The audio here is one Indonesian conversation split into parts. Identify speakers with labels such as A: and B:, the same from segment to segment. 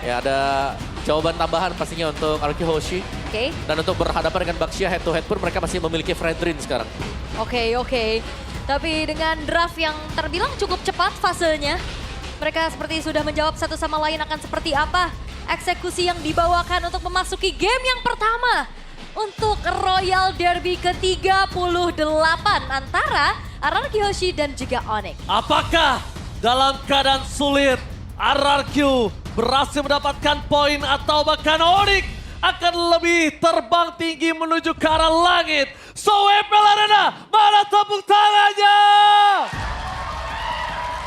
A: Ya ada jawaban tambahan pastinya untuk Arki Hoshi.
B: Oke.
A: Dan untuk berhadapan dengan Baxia head to head pun mereka masih memiliki Fredrin sekarang.
B: Oke. Tapi dengan draft yang terbilang cukup cepat fasenya, mereka seperti sudah menjawab satu sama lain akan seperti apa eksekusi yang dibawakan untuk memasuki game yang pertama untuk Royal Derby ke-38 antara RRQ Hoshi dan juga Onyx.
C: Apakah dalam keadaan sulit RRQ berhasil mendapatkan poin atau bahkan Onyx akan lebih terbang tinggi menuju ke arah langit? So WPL Arena, mana tepuk tangannya?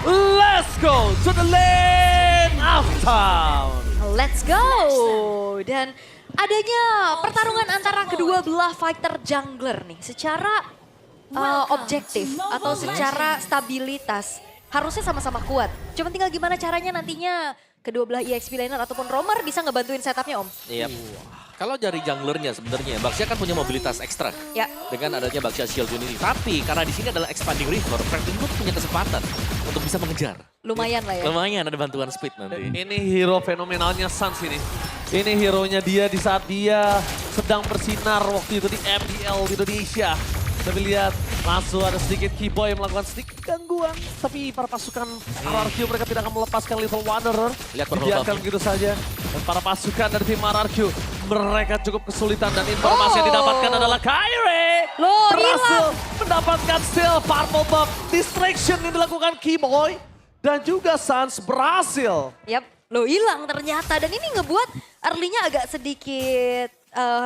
C: Let's go to the lane of town.
B: Let's go! Dan adanya pertarungan antara kedua belah fighter jungler nih secara objektif atau secara stabilitas harusnya sama-sama kuat. Cuma tinggal gimana caranya nantinya kedua belah EXP laner ataupun roamer bisa ngebantuin setupnya Om.
A: Iya. Kalau dari junglernya sebenarnya Baxia kan punya mobilitas ekstra.
B: Ya.
A: Dengan adanya Baxia Shield ini. Tapi karena di sini adalah expanding river, Fredrin pun punya kesempatan untuk bisa mengejar.
B: Lumayan lah ya.
A: Lumayan ada bantuan speed nanti.
C: Ini hero fenomenalnya Suns ini. Ini hero-nya dia di saat dia sedang bersinar waktu itu di MDL di Indonesia. Tapi lihat, langsung ada sedikit Keyboy melakukan sedikit gangguan. Tapi para pasukan RRQ mereka tidak akan melepaskan Little Wanderer.
A: Lihat
C: Dibiarkan begitu saja. Dan para pasukan dari tim RRQ, mereka cukup kesulitan. Dan informasi yang didapatkan adalah Kairi
B: Loh,
C: berhasil
B: hilang.
C: mendapatkan still purple buff. Distraction yang dilakukan Keyboy. Dan juga Suns berhasil.
B: Yap, lo hilang ternyata. Dan ini ngebuat early-nya agak sedikit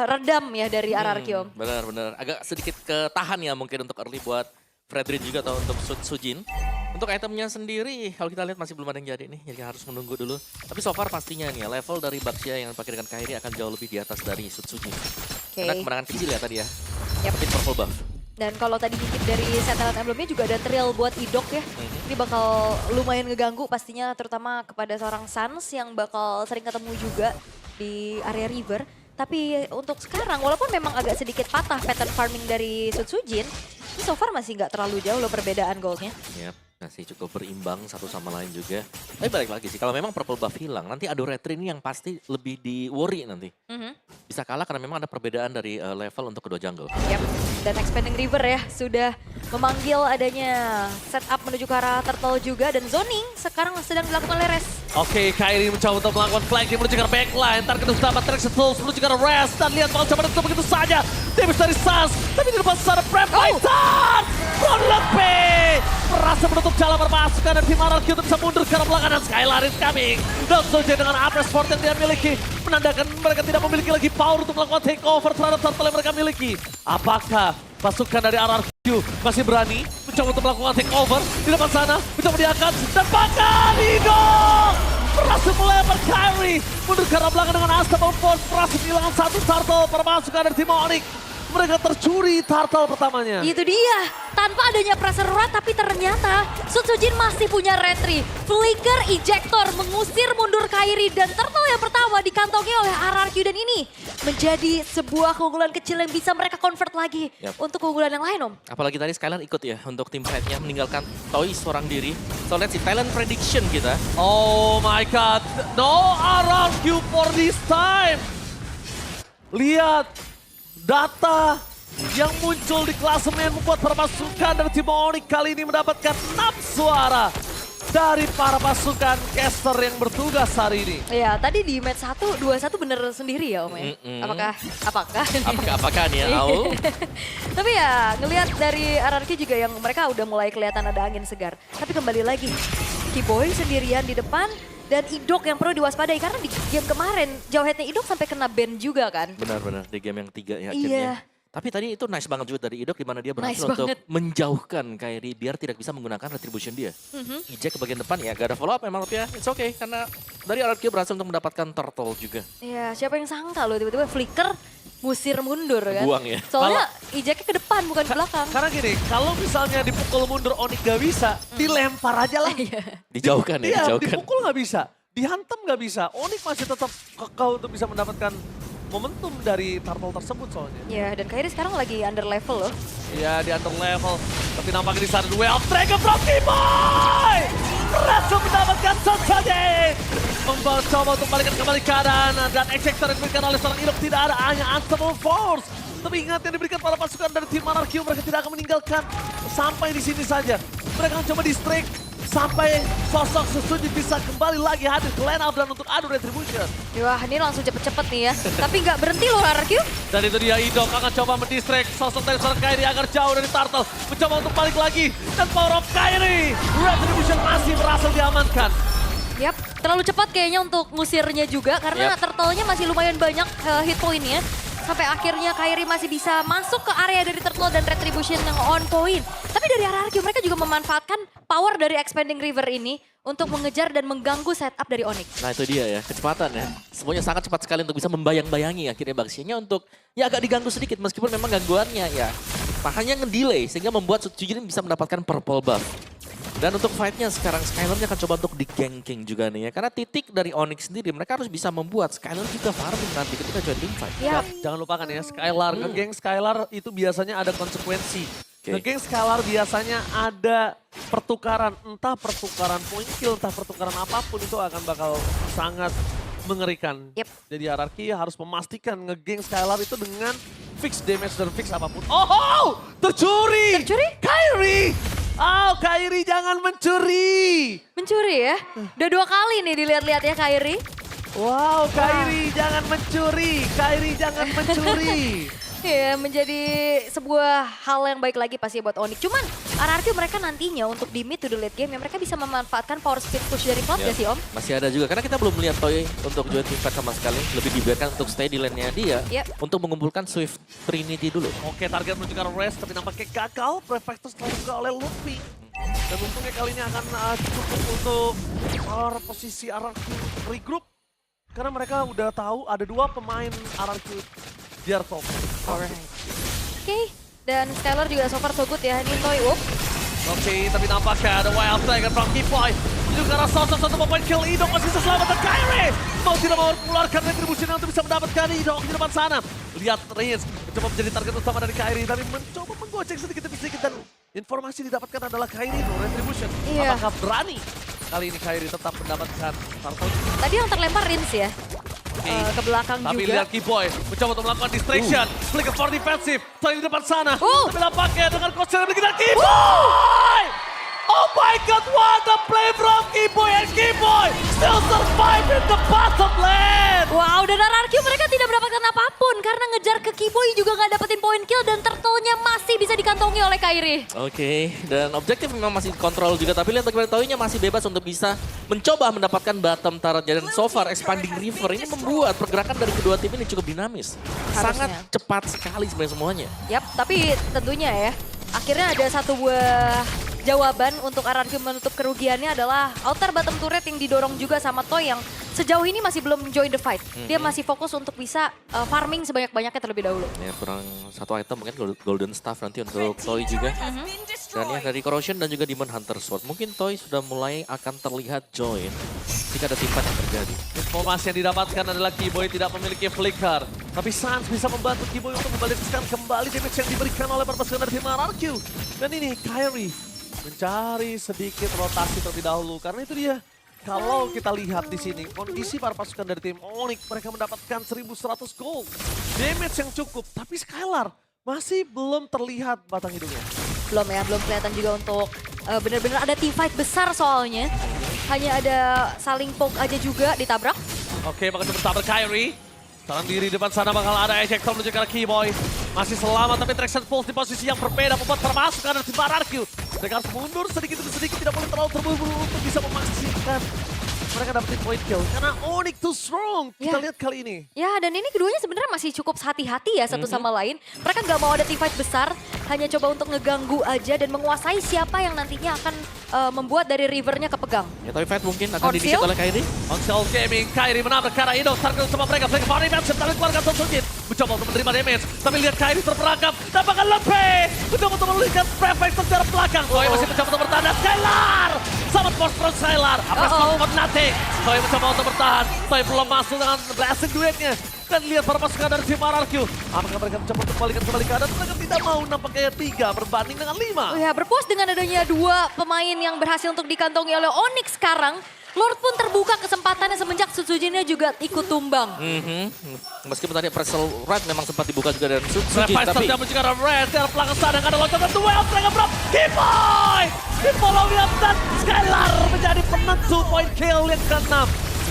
B: redam ya dari RRQ Om.
A: Benar. Agak sedikit ketahan ya mungkin untuk early buat Fredrin juga atau untuk Sujin. Untuk itemnya sendiri, kalau kita lihat masih belum ada yang jadi nih. Jadi harus menunggu dulu. Tapi so far pastinya nih ya, level dari Baxia yang pakai dengan Kairi akan jauh lebih di atas dari Sujin.
B: Oke.
A: Karena kemenangan kecil ya tadi ya.
B: Yap.
A: Tapi purple buff.
B: Dan kalau tadi dikit dari Satellite Emblemnya juga ada trail buat Idok ya. Ini bakal lumayan ngeganggu pastinya terutama kepada seorang Suns yang bakal sering ketemu juga di area river. Tapi untuk sekarang walaupun memang agak sedikit patah pattern farming dari Sujin, ini so far masih nggak terlalu jauh loh perbedaan goldnya.
A: Yap, masih cukup berimbang satu sama lain juga. Tapi balik lagi sih, kalau memang purple buff hilang, nanti Ado Retri ini yang pasti lebih di worry nanti. Bisa kalah karena memang ada perbedaan dari level untuk kedua jungle.
B: Yap, dan Expanding River ya sudah memanggil adanya setup menuju ke arah turtle juga dan zoning sekarang sedang dilakukan oleh Res.
C: Oke, Kairi mencoba untuk melakukan flanking menuju ke arah backline. Ntar kita sudah dapat track tools menuju ke arah rest. Dan lihat bakal coba menutup begitu saja. Damage dari Suns. Tapi di depan sana Prep Python. Ronlepe berhasil menutup jalan permasukan dan tim RRQ itu bisa mundur ke arah belakang. Dan Skylar is coming. Dan Soja dengan Apres Fort yang dia miliki. Menandakan mereka tidak memiliki lagi power untuk melakukan takeover terhadap turtle yang mereka miliki. Apakah pasukan dari RRQ masih berani mencoba untuk melakukan takeover di depan sana, mencoba diangkat dan bakal Idok berhasil melempar Kairi mundur ke arah belakang dengan Unstoppable Force, berhasil kehilangan satu turtle permasukan dari tim Onyx. Mereka tercuri turtle pertamanya.
B: Itu dia, tanpa adanya pressure rod tapi ternyata Sujin masih punya retri. Flicker ejector mengusir mundur Kairi dan turtle yang pertama dikantongi oleh RRQ dan ini menjadi sebuah keunggulan kecil yang bisa mereka convert lagi untuk keunggulan yang lain Om.
A: Apalagi tadi Skylar ikut ya untuk tim fight-nya meninggalkan Toy seorang diri. So lihat si talent prediction kita.
C: Oh my god, no RRQ for this time. Lihat data yang muncul di klasemen membuat para pasukan dari tim Onyx kali ini mendapatkan 6 suara dari para pasukan caster yang bertugas hari ini.
B: Ya, tadi di match 1, 2-1 bener sendiri ya Om ya? Apakah nih ya,
A: Au?
B: Tapi ya, ngelihat dari RRQ juga yang mereka udah mulai kelihatan ada angin segar. Tapi kembali lagi, Keyboy sendirian di depan dan Idok yang perlu diwaspadai. Karena di game kemarin, jauh headnya Idok sampai kena ban juga kan.
A: Benar-benar, di game yang 3 ya
B: Iya.
A: akhirnya. Tapi tadi itu nice banget juga dari Idok di mana dia berhasil untuk menjauhkan Kairi biar tidak bisa menggunakan retribution dia. Eject ke bagian depan ya gak ada follow up memang tapi ya it's okay karena dari RRQ berhasil untuk mendapatkan turtle juga.
B: Iya, siapa yang sangka loh tiba-tiba Flicker musir mundur kan.
A: Buang ya.
B: Soalnya ejectnya ke depan bukan ke belakang.
C: Karena gini, kalau misalnya dipukul mundur Onyx gak bisa, dilempar aja lah.
A: Dijauhkan ya,
C: Iya,
A: dijauhkan.
C: dipukul gak bisa, dihantam gak bisa. Onyx masih tetap kekeh untuk bisa mendapatkan momentum dari turtle tersebut soalnya.
B: Iya, dan Kairi sekarang lagi under level loh.
C: Iya, di under level. Tapi nampaknya di sana duel Dragon from Keyboy! berhasil mendapatkan saja. Mencoba untuk balikan kembali keadaan dan executor yang diberikan oleh seorang Inok tidak ada, hanya Unstoppable Force. Tapi ingat yang diberikan para pasukan dari tim Monarchium, mereka tidak akan meninggalkan sampai di sini saja. Mereka mencoba distract sampai sosok Susuji bisa kembali lagi hadir ke line up dan untuk adu retribution.
B: Wah, ini langsung cepet-cepet nih ya. Tapi nggak berhenti loh RRQ.
C: Dan itu dia Idok akan coba mendistract sosok dari seorang Kairi agar jauh dari Turtle. Mencoba untuk balik lagi. Dan power of Kairi. Retribution masih berhasil diamankan.
B: Yap, terlalu cepat kayaknya untuk ngusirnya juga karena turtle-nya masih lumayan banyak hit point-nya. Sampai akhirnya Kairi masih bisa masuk ke area dari Turtle dan Retribution yang on point. Tapi dari RRQ mereka juga memanfaatkan power dari Expanding River ini untuk mengejar dan mengganggu setup dari Onyx.
A: Nah itu dia ya, kecepatan ya. Semuanya sangat cepat sekali untuk bisa membayang-bayangi akhirnya Baxia-nya untuk ya agak diganggu sedikit meskipun memang gangguannya ya. Hanya ngedelay sehingga membuat Sutsujin bisa mendapatkan purple buff. Dan untuk fight-nya sekarang Skylar-nya akan coba untuk di-ganking juga nih ya. Karena titik dari Onyx sendiri mereka harus bisa membuat Skylar juga farming nanti ketika join team fight.
B: Ya,
C: Jangan lupakan ya Skylar, nge-gang Skylar itu biasanya ada konsekuensi.
A: Oke.
C: Nge-gang Skylar biasanya ada pertukaran, entah pertukaran point kill, entah pertukaran apapun itu akan bakal sangat mengerikan.
B: Yep.
C: Jadi hierarki harus memastikan nge-gang Skylar itu dengan fix damage dan fix apapun. Oh, tercuri!
B: Tercuri?
C: Kairi! Oh, Kairi jangan mencuri!
B: mencuri ya. Udah 2 kali nih dilihat-lihat ya Kairi.
C: Wow, Kairi jangan mencuri! Kairi jangan mencuri!
B: Ya, menjadi sebuah hal yang baik lagi pasti buat Onyx. Cuman RRQ mereka nantinya untuk di mid to the late game ya mereka bisa memanfaatkan power speed push dari Cloud
A: Ya,
B: gak sih Om?
A: masih ada juga, karena kita belum melihat Toy untuk join team fight sama sekali. Lebih dibiarkan untuk stay di lane-nya dia
B: Yep.
A: untuk mengumpulkan Swift Trinity dulu.
C: Oke, target menuju ke rest, tapi nampaknya gagal. Prefector setelah juga oleh Luffy. Dan untungnya kali ini akan cukup untuk posisi RRQ regroup. Karena mereka udah tahu ada 2 pemain RRQ di top.
B: Alright. Oke, dan Skylar juga so far so good ya. Ini Toy up.
C: Oke, tapi nampaknya ada Wild Tiger from Kipoy. Menuju ke arah satu point kill. Idok masih bisa selamatkan Kairi. Mau tidak mau mengeluarkan retribution untuk bisa mendapatkan Idok di depan sana. Lihat Reigns mencoba menjadi target utama dari Kairi. Tapi mencoba menggocek sedikit demi sedikit. Dan informasi didapatkan adalah Kairi no retribution.
B: Iya.
C: Apakah berani kali ini Kairi tetap mendapatkan turtle?
B: Tadi yang terlempar Rins ya. Ke belakang
C: Tapi
B: juga.
C: lihat Kiboy mencoba untuk melakukan distraction. Flicker for defensive. Toy di depan sana.
B: Uh.
C: Tapi nampaknya dengan coach yang memiliki Kiboy! Oh my god, what a play from Kiboy, and Kiboy still survive in the bottom lane!
B: Wow, dan RRQ mereka tidak mendapatkan apapun karena ngejar ke Kiboy juga nggak dapetin point kill dan turtle-nya masih bisa dikantongi oleh Kairi.
A: Oke, dan objektif memang masih kontrol juga, tapi lihat bagaimana Toy-nya masih bebas untuk bisa mencoba mendapatkan bottom turret-nya. Dan so far Expanding River ini membuat pergerakan dari kedua tim ini cukup dinamis.
B: Harusnya.
A: Sangat cepat sekali sebenarnya semuanya.
B: Yap, tapi tentunya ya, akhirnya ada satu buah jawaban untuk RRQ menutup kerugiannya adalah outer bottom turret yang didorong juga sama Toy yang sejauh ini masih belum join the fight. Dia masih fokus untuk bisa farming sebanyak-banyaknya terlebih dahulu.
A: Ya, kurang satu item mungkin Golden Staff nanti untuk Toy juga. Dan ya dari Corrosion dan juga Demon Hunter Sword. Mungkin Toy sudah mulai akan terlihat join jika ada timpan yang terjadi.
C: Informasi yang didapatkan adalah Kiboy tidak memiliki flicker. Tapi Sans bisa membantu Kiboy untuk membalikkan kembali damage yang diberikan oleh pasukan dari tim RRQ. Dan ini Kairi mencari sedikit rotasi terlebih dahulu. Karena itu dia, kalau kita lihat di sini, kondisi para pasukan dari tim Onyx, mereka mendapatkan 1100 gold. Damage yang cukup, tapi Skylar masih belum terlihat batang hidungnya.
B: Belum ya, belum kelihatan juga untuk benar-benar ada team fight besar soalnya. Hanya ada saling poke aja juga ditabrak.
C: Oke, bakal bersabar Kairi. Sekarang diri depan sana bakal ada ejector menuju ke arah Kiboy. Masih selamat tapi Traction Pulse di posisi yang berbeda membuat permasukan dari tim RRQ. Mereka harus mundur sedikit demi sedikit, tidak boleh terlalu terburu-buru untuk bisa memastikan mereka dapetin point kill. Karena Onyx too strong, kita
B: Ya.
C: lihat kali ini.
B: Ya, dan ini keduanya sebenarnya masih cukup hati-hati ya satu sama lain. Mereka nggak mau ada team fight besar, hanya coba untuk ngeganggu aja dan menguasai siapa yang nantinya akan membuat dari rivernya kepegang.
A: Ya Toy Fight mungkin akan
B: Conceal?
A: diinisiat oleh Kairi.
C: Onsel Gaming, Kairi menabrak ke arah Indo, target sama mereka. Flicker for defensive, tapi keluarkan Sonsungin. Mencoba untuk menerima damage, tapi lihat Kairi terperangkap. Dapatkan lebih, mencoba untuk memberikan prefect secara belakang. Toy masih mencoba untuk bertahan, Skylar! Selamat force from Skylar, apa
B: Uh-oh.
C: for nothing. Toy mencoba untuk bertahan, Toy belum masuk dengan blessing duetnya. Dan lihat para pasukan dari tim RRQ. Apakah mereka mencoba untuk kembali ke kanan? Mereka tidak mau, nampaknya 3 berbanding dengan 5.
B: Oh ya, berpuas dengan adanya 2 pemain yang berhasil untuk dikantongi oleh Onyx sekarang. Lord pun terbuka kesempatannya semenjak Sutsujinnya juga ikut tumbang.
A: Meskipun tadi Pretzel Red memang sempat dibuka juga dan Sutsujin,
C: Revice
A: tapi
C: terjadi juga ada Red. Dia pelanggan sana, ada loncakan duel. Mereka berap. Kiboy! Di follow up dan Skylar menjadi penentu poin kill yang ke-6.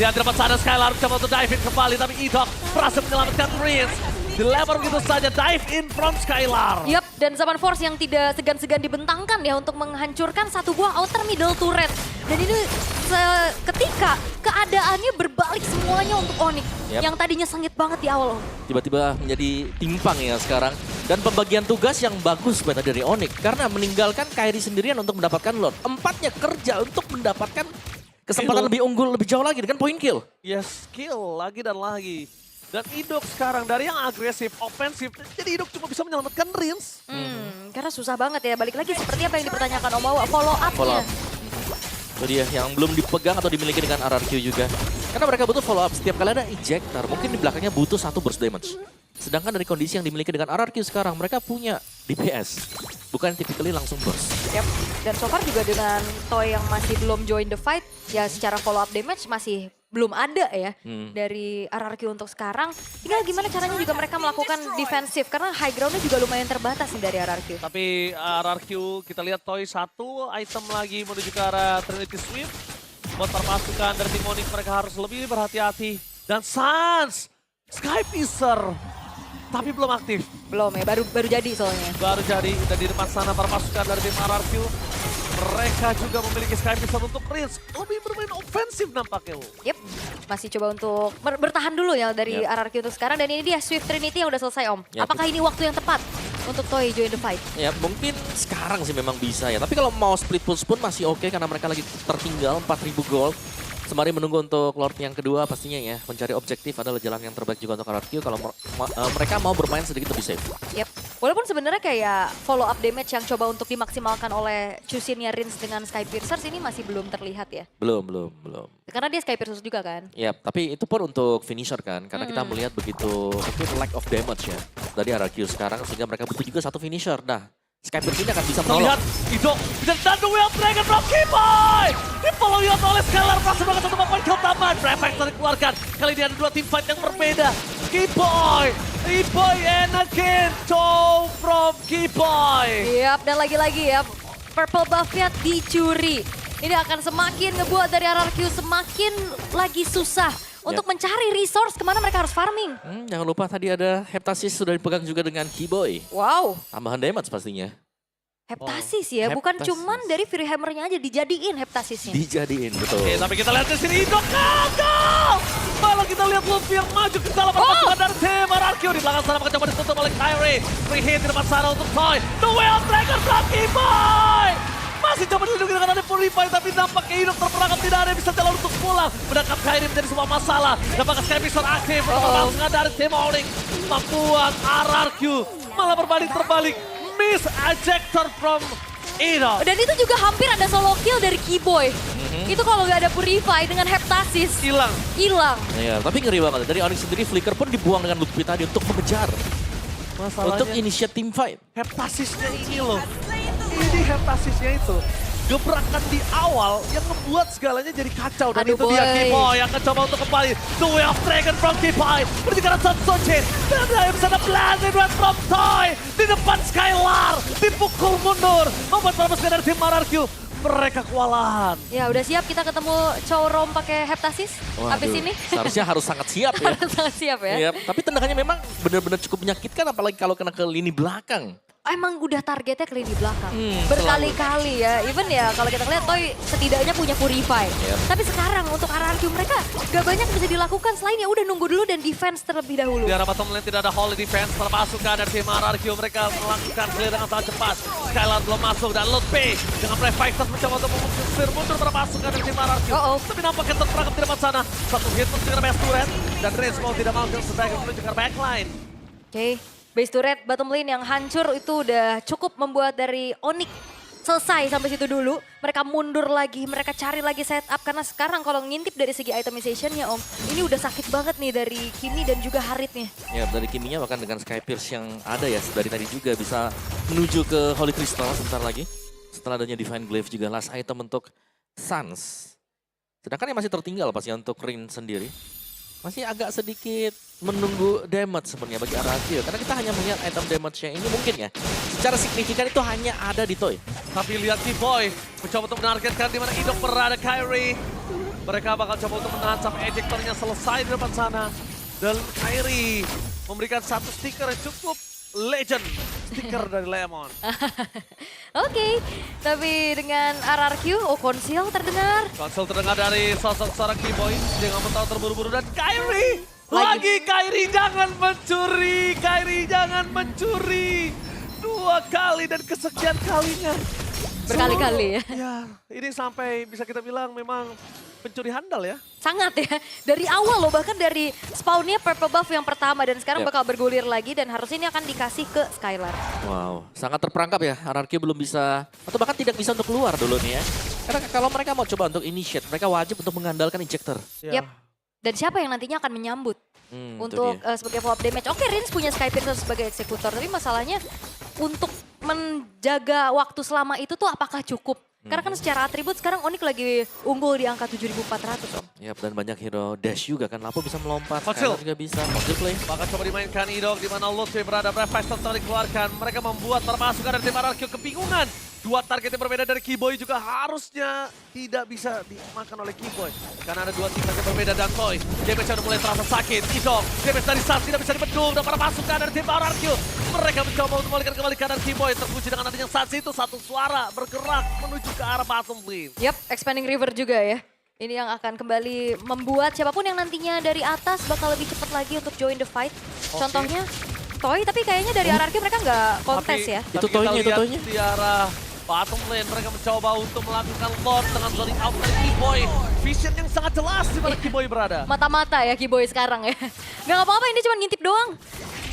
C: Lihat di depan sana Skylar mencoba untuk dive in kembali, tapi Idok berhasil menyelamatkan Prince. Dilempar begitu saja, dive in from Skylar.
B: Yap, dan Zaman Force yang tidak segan-segan dibentangkan ya untuk menghancurkan satu buah outer middle turret. Dan ini seketika keadaannya berbalik semuanya untuk Onyx.
A: Yap.
B: Yang tadinya sengit banget di awal.
A: tiba-tiba menjadi timpang ya sekarang. Dan pembagian tugas yang bagus buat dari Onyx. Karena meninggalkan Kairi sendirian untuk mendapatkan Lord. 4-nya kerja untuk mendapatkan kesempatan
C: Kill.
A: lebih unggul, lebih jauh lagi dengan poin kill.
C: Yes, kill lagi dan lagi. Dan Idok sekarang dari yang agresif, ofensif, jadi Idok cuma bisa menyelamatkan Rins.
B: Karena susah banget ya. Balik lagi seperti apa yang dipertanyakan Om Awa, follow
A: Follow
B: up-nya.
A: up. Itu dia yang belum dipegang atau dimiliki dengan RRQ juga. Karena mereka butuh follow up. Setiap kali ada ejector, mungkin di belakangnya butuh 1 burst damage. Sedangkan dari kondisi yang dimiliki dengan RRQ sekarang, mereka punya DPS. Bukan typically langsung burst.
B: Yap. Dan so far juga dengan Toy yang masih belum join the fight, ya secara follow up damage masih belum ada ya dari RRQ untuk sekarang. Tinggal gimana caranya juga mereka melakukan defensif karena high groundnya juga lumayan terbatas nih dari RRQ.
C: Tapi RRQ kita lihat Toy 1 item lagi menuju ke arah Trinity Sweep. Buat permasukan dari tim Onyx mereka harus lebih berhati-hati. Dan Sans, Sky Piercer, tapi belum aktif.
B: Belum ya, baru jadi soalnya.
C: Baru jadi, dan di depan sana permasukan dari tim RRQ. Mereka juga memiliki Sky Piercer untuk Rins. Lebih bermain ofensif nampaknya.
B: Yep, masih coba untuk bertahan dulu ya dari
A: Yep.
B: RRQ untuk sekarang. Dan ini dia Swift Trinity yang udah selesai Om.
A: Yep.
B: Apakah ini waktu yang tepat untuk Toy join the fight?
A: Ya mungkin sekarang sih memang bisa ya. Tapi kalau mau split push pun masih oke karena mereka lagi tertinggal 4.000 gold. Sembari menunggu untuk Lord yang kedua pastinya ya. Mencari objektif adalah jalan yang terbaik juga untuk RRQ kalau mereka mau bermain sedikit lebih safe.
B: Yep. Walaupun sebenarnya kayak follow up damage yang coba untuk dimaksimalkan oleh Chusin-nya Rins dengan Sky Piercers ini masih belum terlihat ya.
A: Belum.
B: Karena dia Sky Piercers juga kan.
A: Ya, tapi itu pun untuk finisher kan. Karena kita melihat begitu mungkin lack of damage ya dari RRQ sekarang. Sehingga mereka butuh juga 1 finisher. Nah, Skyper ini akan bisa menolong.
C: Lihat, Idok bisa dan duel Dragon from Kiboy. Di follow up oleh Skylar berhasil melakukan 1 poin kill tambahan. Refactor dikeluarkan. Kali ini ada 2 team fight yang berbeda. Kiboy and again, Chow from Kiboy.
B: Yap, dan lagi-lagi ya purple buff-nya dicuri. Ini akan semakin ngebuat dari RRQ semakin lagi susah untuk mencari resource kemana mereka harus farming.
A: Jangan lupa tadi ada Heptasis sudah dipegang juga dengan Kiboy.
B: Wow,
A: Tambahan damage pastinya.
B: heptasis ya, bukan
A: Heptasis.
B: cuman dari Fury Hammer-nya aja dijadiin heptasisnya.
A: Dijadiin, betul.
C: Oke, tapi kita lihat di sini Idok gagal. Malah kita lihat Luffy yang maju ke dalam pasukan dari tim RRQ. Di belakang sana mencoba ditutup oleh Kyrie. Free hit di depan sana untuk Toy. Duel Dragon from Kiboy. Masih coba dilindungi dengan ada Purify, tapi nampaknya Idok terperangkap tidak ada yang bisa jalan untuk pulang. Menangkap Kyrie menjadi sebuah masalah. Nampaknya Sky Piercer aktif untuk pemasukan dari tim Onyx. Membuat RRQ malah berbalik-terbalik. Miss ejector from Idok.
B: Dan itu juga hampir ada solo kill dari Kiboy. Itu kalau nggak ada Purify dengan heptasis,
C: Hilang.
B: hilang.
A: Ya, tapi ngeri banget. Dari Onyx sendiri, Flicker pun dibuang dengan Lutfi tadi untuk mengejar. Untuk
C: Masalahnya
A: initiate team fight.
C: heptasisnya ini loh. Ini heptasisnya itu. Gebrakan di awal yang membuat segalanya jadi kacau. Dan
B: Aduh,
C: itu dia
B: boy.
C: Kiboy yang akan coba untuk kembali. The Way of Dragon from Kiboy. Berjalan Sojin. Dan dari sana Blazing Red from Toy. Di depan Skylar. Dipukul mundur. Membuat permasukan dari tim RRQ. Mereka kewalahan.
B: Ya udah siap kita ketemu Chow Rom pakai heptasis habis
A: Waduh,
B: ini.
A: seharusnya harus sangat siap ya.
B: Harus sangat siap ya.
A: Iya, tapi tendangannya memang benar-benar cukup menyakitkan apalagi kalau kena ke lini belakang.
B: Emang udah targetnya ke lini belakang.
A: Hmm,
B: Berkali-kali ya. Even ya kalau kita lihat Toy setidaknya punya Purify.
A: Yep.
B: Tapi sekarang untuk RRQ mereka gak banyak yang bisa dilakukan selain ya udah nunggu dulu dan defense terlebih dahulu.
C: Di arah bottom lane tidak ada holy defense terpasukan dari tim RRQ. Mereka melakukan clear dengan sangat cepat. Skylar belum masuk dan Lutfi dengan Brave Fighters mencoba untuk mengusir mundur terpasukan dari tim RRQ. Tapi nampaknya terperangkap di depan sana. Satu hit untuk dengan best turret. Dan Rins mau tidak mau sebagai menuju ke backline.
B: Oke, base turret bottom lane yang hancur itu udah cukup membuat dari Onyx selesai sampai situ dulu. Mereka mundur lagi, mereka cari lagi setup. Karena sekarang kalau ngintip dari segi itemization-nya Om, ini udah sakit banget nih dari Kimi dan juga Haritnya.
A: Ya dari Kiminya bahkan dengan Sky Pierce yang ada ya dari tadi juga bisa menuju ke Holy Crystal sebentar lagi. Setelah adanya Divine Glaive juga last item untuk Suns. Sedangkan yang masih tertinggal pasti untuk Rin sendiri. Masih agak sedikit menunggu damage sebenarnya bagi Araki. Karena kita hanya melihat item damage yang ini mungkin ya. Secara signifikan itu hanya ada di Toy.
C: Tapi lihat Kiboy mencoba untuk menargetkan di mana Idok berada Kyrie. Mereka bakal coba untuk menahan sampai ejectornya selesai di depan sana. Dan Kyrie memberikan satu stiker yang cukup legend. Stiker dari Lemon.
B: Oke, tapi dengan RRQ, konsil terdengar.
C: Konsol terdengar dari sosok seorang Kiboy. Dia nggak mau tahu terburu-buru dan Kyrie. Lagi Kyrie jangan mencuri. Kyrie jangan mencuri. 2 kali dan kesekian kalinya.
B: Berkali-kali ya.
C: Ya, ini sampai bisa kita bilang memang pencuri handal ya.
B: Sangat ya. Dari awal loh, bahkan dari spawnnya purple buff yang pertama. Dan sekarang bakal bergulir lagi dan harusnya ini akan dikasih ke Skylar.
A: Wow, sangat terperangkap ya. RRQ belum bisa, atau bahkan tidak bisa untuk keluar dulu nih ya. Karena kalau mereka mau coba untuk initiate, mereka wajib untuk mengandalkan injector.
C: Ya.
B: Yap. Dan siapa yang nantinya akan menyambut
A: Itu
B: untuk
A: dia.
B: sebagai follow up damage. Oke, Rins punya Sky Pierce sebagai eksekutor. Tapi masalahnya untuk menjaga waktu selama itu tuh apakah cukup? Karena kan secara atribut sekarang Onyx lagi unggul di angka 7.400 Om.
A: Yap, dan banyak hero dash juga kan. Lapo bisa melompat,
C: Foxil.
A: Skylar juga bisa. Foxil play.
C: Bakal coba dimainkan Idok di mana Lutfi berada. Brave Fighter telah dikeluarkan. Mereka membuat para pasukan dari tim RRQ kebingungan. 2 target yang berbeda dari Kiboy juga harusnya tidak bisa dimakan oleh Kiboy. Karena ada 2 tim yang berbeda dan Toy. DPC udah mulai terasa sakit. Idok, DPC dari Suns tidak bisa dibendung. Dan para pasukan dari tim RRQ. Mereka mencoba untuk memulihkan kembali kanan Kiboy. Terkunci dengan adanya Suns itu. Satu suara bergerak menuju ke arah bottom lane.
B: Yap, Expanding River juga ya. Ini yang akan kembali membuat siapapun yang nantinya dari atas bakal lebih cepat lagi untuk join the fight. Contohnya Toy, tapi kayaknya dari RRQ mereka nggak kontes ya.
A: Itu Toy-nya, itu Toy-nya.
C: Di arah bottom lane mereka mencoba untuk melakukan Lord dengan zoning out dari Kiboy. Vision yang sangat jelas di mana Kiboy berada.
B: Mata-mata ya Kiboy sekarang ya. Gak apa-apa, ini cuma ngintip doang.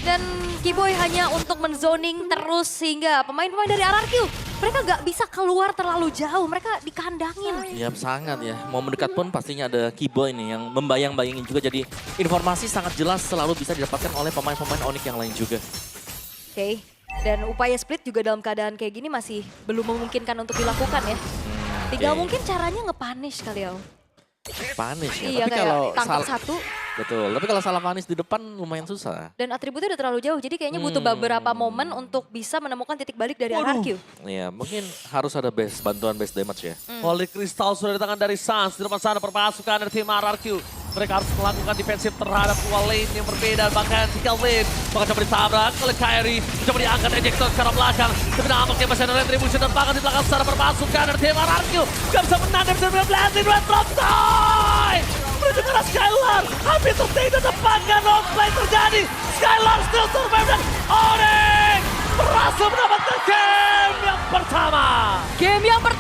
B: Dan Kiboy hanya untuk menzoning terus sehingga pemain-pemain dari RRQ mereka gak bisa keluar terlalu jauh, mereka dikandangin.
A: Yap, sangat ya. Mau mendekat pun pastinya ada Kiboy nih yang membayang-bayangin juga. Jadi informasi sangat jelas selalu bisa didapatkan oleh pemain-pemain Onyx yang lain juga.
B: Oke, dan upaya split juga dalam keadaan kayak gini masih belum memungkinkan untuk dilakukan ya. Tinggal
A: Oke.
B: mungkin caranya nge-punish kali ya.
A: Panis ya.
B: Iya,
A: Tapi
B: kayak
A: kalau
B: tangkap satu
A: betul. Tapi kalau salah panis di depan lumayan susah.
B: dan atributnya udah terlalu jauh. Jadi kayaknya butuh beberapa momen untuk bisa menemukan titik balik dari RRQ.
A: Iya, mungkin harus ada bantuan base damage ya.
C: Holy Crystal sudah di tangan dari Suns. Di depan sana perpasukan dari tim RRQ. Mereka harus melakukan defensif terhadap 2 lane yang berbeda. Bahkan 3 lane. Bahkan coba ditabrak oleh Kyrie. Coba diangkat ejector ke arah belakang. Tapi nampaknya masih ada retribution dan bahkan di belakang secara perpasukan dari tim RRQ. Gak bisa menang, gak bisa blessing. Red drop Toy! Menuju ke arah Skylar. Hampir tertinggal depan kan roleplay terjadi. Skylar still survive dan Onyx berhasil mendapatkan game yang pertama.
B: Game yang pertama